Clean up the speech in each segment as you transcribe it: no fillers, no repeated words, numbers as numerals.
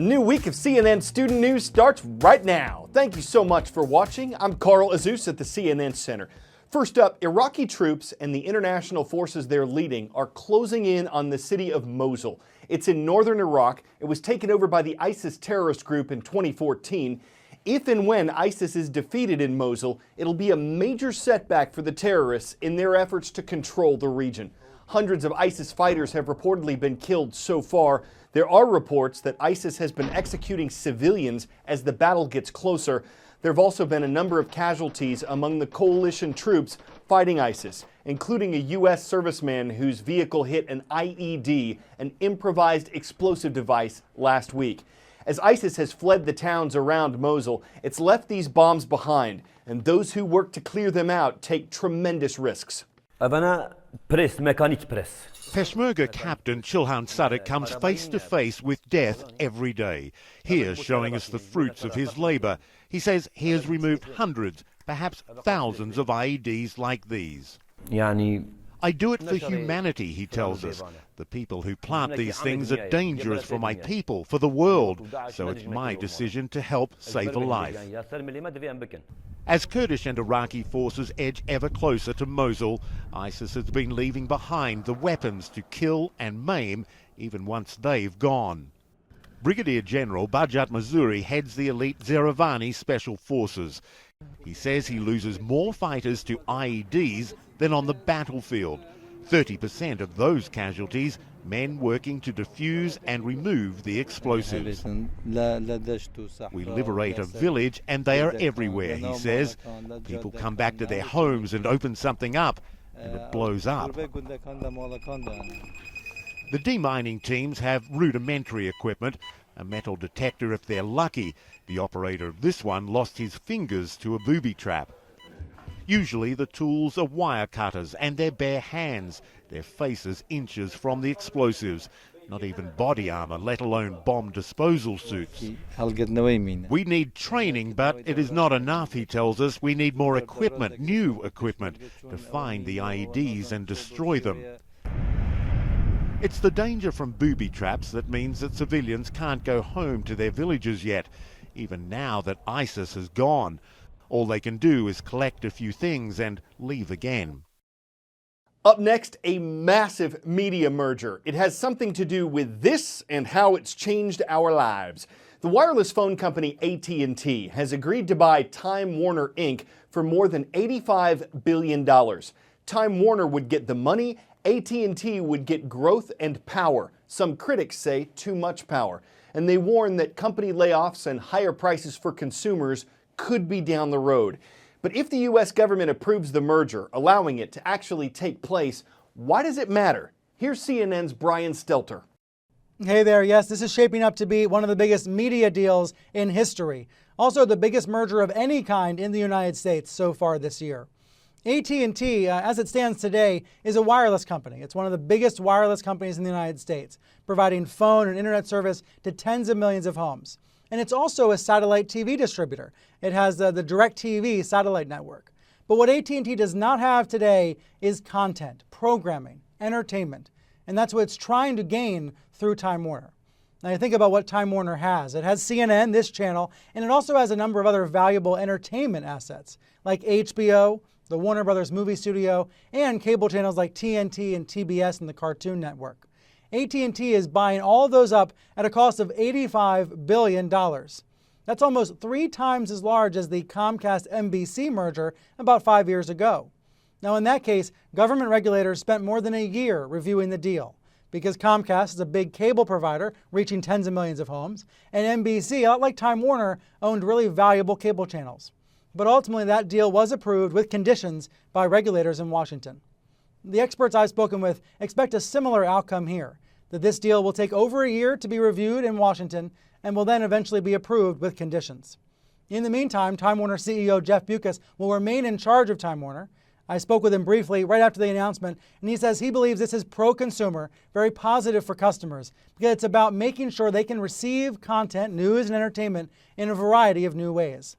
A new week of CNN Student News starts right now. Thank you so much for watching. I'm Carl Azus at the CNN Center. First up, Iraqi troops and the international forces they're leading are closing in on the city of Mosul. It's in northern Iraq. It was taken over by the ISIS terrorist group in 2014. If and when ISIS is defeated in Mosul, it'll be a major setback for the terrorists in their efforts to control the region. Hundreds of ISIS fighters have reportedly been killed so far. There are reports that ISIS has been executing civilians as the battle gets closer. There have also been a number of casualties among the coalition troops fighting ISIS, including a U.S. serviceman whose vehicle hit an IED, an improvised explosive device, last week. As ISIS has fled the towns around Mosul, it's left these bombs behind, and those who work to clear them out take tremendous risks. Peshmerga captain Chilhan Sadek comes face to face with death every day. Here, showing us the fruits of his labor. He says he has removed hundreds, perhaps thousands of IEDs like these. I do it for humanity, he tells us. The people who plant these things are dangerous for my people, for the world, so it's my decision to help save a life. As Kurdish and Iraqi forces edge ever closer to Mosul, ISIS has been leaving behind the weapons to kill and maim even once they've gone. Brigadier General Bajat Mazuri heads the elite Zeravani Special Forces. He says he loses more fighters to IEDs than on the battlefield. 30% of those casualties, men working to defuse and remove the explosives. We liberate a village and they are everywhere, he says. People come back to their homes and open something up, and it blows up. The demining teams have rudimentary equipment, a metal detector if they're lucky. The operator of this one lost his fingers to a booby trap. Usually the tools are wire cutters and their bare hands, their faces inches from the explosives. Not even body armor, let alone bomb disposal suits. We need training, but it is not enough, he tells us. We need more equipment, new equipment, to find the IEDs and destroy them. It's the danger from booby traps that means that civilians can't go home to their villages yet, even now that ISIS has gone. All they can do is collect a few things and leave again. Up next, a massive media merger. It has something to do with this and how it's changed our lives. The wireless phone company AT&T has agreed to buy Time Warner Inc. for more than $85 billion. Time Warner would get the money, AT&T would get growth and power. Some critics say too much power. And they warn that company layoffs and higher prices for consumers could be down the road. But if the U.S. government approves the merger, allowing it to actually take place, why does it matter? Here's CNN's Brian Stelter. Hey there, yes, this is shaping up to be one of the biggest media deals in history. Also the biggest merger of any kind in the United States so far this year. AT&T, as it stands today, is a wireless company. It's one of the biggest wireless companies in the United States, providing phone and internet service to tens of millions of homes. And it's also a satellite TV distributor. It has the DirecTV satellite network. But what AT&T does not have today is content, programming, entertainment. And that's what it's trying to gain through Time Warner. Now you think about what Time Warner has. It has CNN, this channel, and it also has a number of other valuable entertainment assets like HBO, the Warner Brothers movie studio, and cable channels like TNT and TBS and the Cartoon Network. AT&T is buying all of those up at a cost of $85 billion. That's almost 3 times as large as the Comcast-NBC merger about 5 years ago. Now in that case, government regulators spent more than a year reviewing the deal because Comcast is a big cable provider reaching tens of millions of homes, and NBC, a lot like Time Warner, owned really valuable cable channels. But ultimately that deal was approved with conditions by regulators in Washington. The experts I've spoken with expect a similar outcome here, that this deal will take over a year to be reviewed in Washington and will then eventually be approved with conditions. In the meantime, Time Warner CEO Jeff Bewkes will remain in charge of Time Warner. I spoke with him briefly right after the announcement, and he says he believes this is pro-consumer, very positive for customers, because it's about making sure they can receive content, news, and entertainment in a variety of new ways.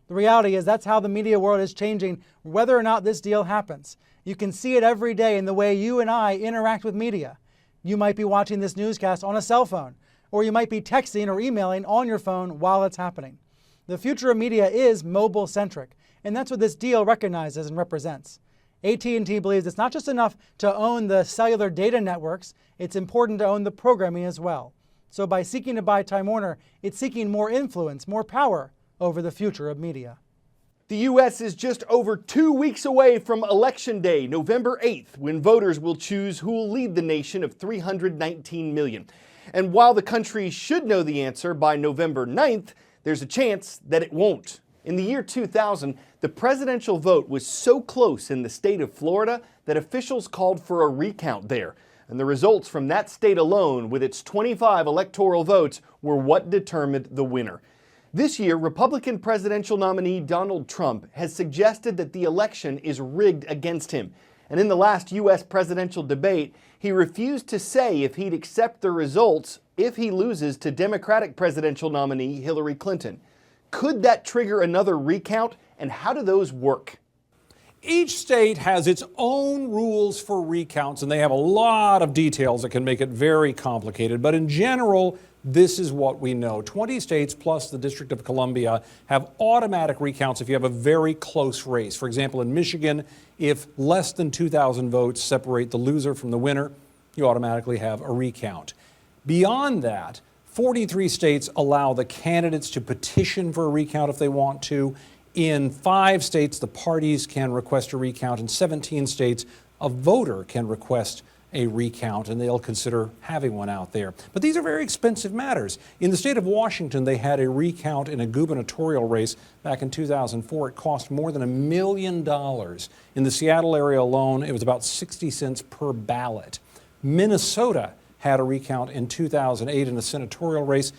The reality is that's how the media world is changing, whether or not this deal happens. You can see it every day in the way you and I interact with media. You might be watching this newscast on a cell phone, or you might be texting or emailing on your phone while it's happening. The future of media is mobile-centric, and that's what this deal recognizes and represents. AT&T believes it's not just enough to own the cellular data networks, it's important to own the programming as well. So by seeking to buy Time Warner, it's seeking more influence, more power over the future of media. The U.S. is just over 2 weeks away from Election Day, November 8th, when voters will choose who will lead the nation of 319 million. And while the country should know the answer by November 9th, there's a chance that it won't. In the year 2000, the presidential vote was so close in the state of Florida that officials called for a recount there. And the results from that state alone, with its 25 electoral votes, were what determined the winner. This year, Republican presidential nominee Donald Trump has suggested that the election is rigged against him. And in the last U.S. presidential debate, he refused to say if he'd accept the results if he loses to Democratic presidential nominee Hillary Clinton. Could that trigger another recount, and how do those work? Each state has its own rules for recounts, and they have a lot of details that can make it very complicated. But in general, this is what we know. 20 states plus the District of Columbia have automatic recounts if you have a very close race. For example, in Michigan, if less than 2,000 votes separate the loser from the winner, you automatically have a recount. Beyond that, 43 states allow the candidates to petition for a recount if they want to. In 5 states, the parties can request a recount. In 17 states, a voter can request a recount, and they'll consider having one out there. But these are very expensive matters. In the state of Washington, they had a recount in a gubernatorial race back in 2004. It cost more than $1 million. In the Seattle area alone, it was about 60 cents per ballot. Minnesota had a recount in 2008 in a senatorial race,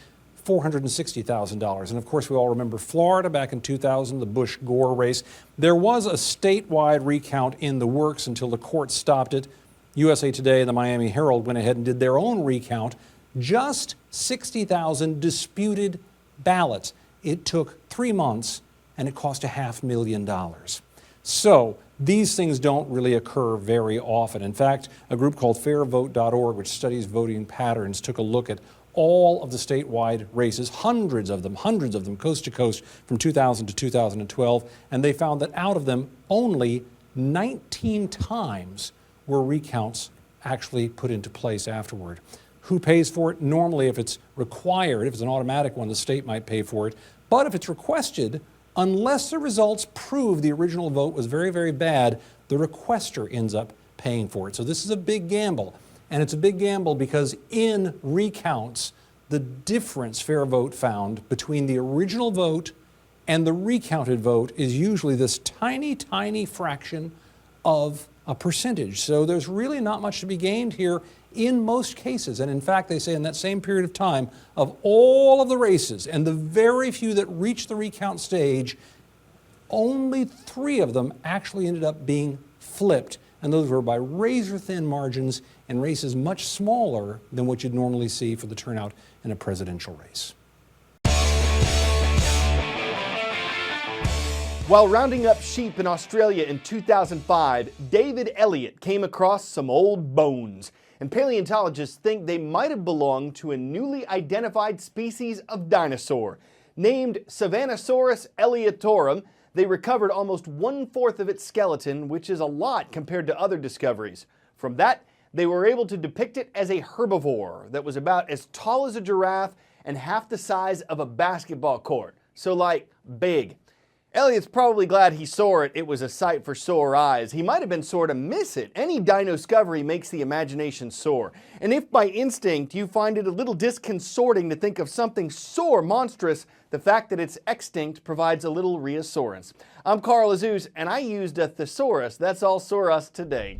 $460,000. And of course, we all remember Florida back in 2000, the Bush-Gore race. There was a statewide recount in the works until the court stopped it. USA Today and the Miami Herald went ahead and did their own recount, just 60,000 disputed ballots. It took 3 months, and it cost $500,000. So these things don't really occur very often. In fact, a group called fairvote.org, which studies voting patterns, took a look at all of the statewide races, hundreds of them, coast to coast, from 2000 to 2012, and they found that out of them, only 19 times were recounts actually put into place afterward. Who pays for it? Normally, if it's required, if it's an automatic one, the state might pay for it. But if it's requested, unless the results prove the original vote was very, very bad, the requester ends up paying for it. So this is a big gamble. And it's a big gamble because in recounts, the difference Fair Vote found between the original vote and the recounted vote is usually this tiny, tiny fraction of a percentage. So there's really not much to be gained here in most cases. And in fact, they say in that same period of time, of all of the races and the very few that reached the recount stage, only 3 of them actually ended up being flipped. And those were by razor-thin margins and races much smaller than what you'd normally see for the turnout in a presidential race. While rounding up sheep in Australia in 2005, David Elliott came across some old bones. And paleontologists think they might have belonged to a newly identified species of dinosaur. Named Savannosaurus elliotorum, they recovered almost 1/4 of its skeleton, which is a lot compared to other discoveries. From that, they were able to depict it as a herbivore that was about as tall as a giraffe and half the size of a basketball court. So like, big. Elliott's probably glad he saw it. It was a sight for sore eyes. He might have been sore to miss it. Any dino-scovery makes the imagination soar. And if by instinct you find it a little disconcerting to think of something so monstrous, the fact that it's extinct provides a little reassurance. I'm Carl Azuz, and I used a thesaurus. That's all Soros today.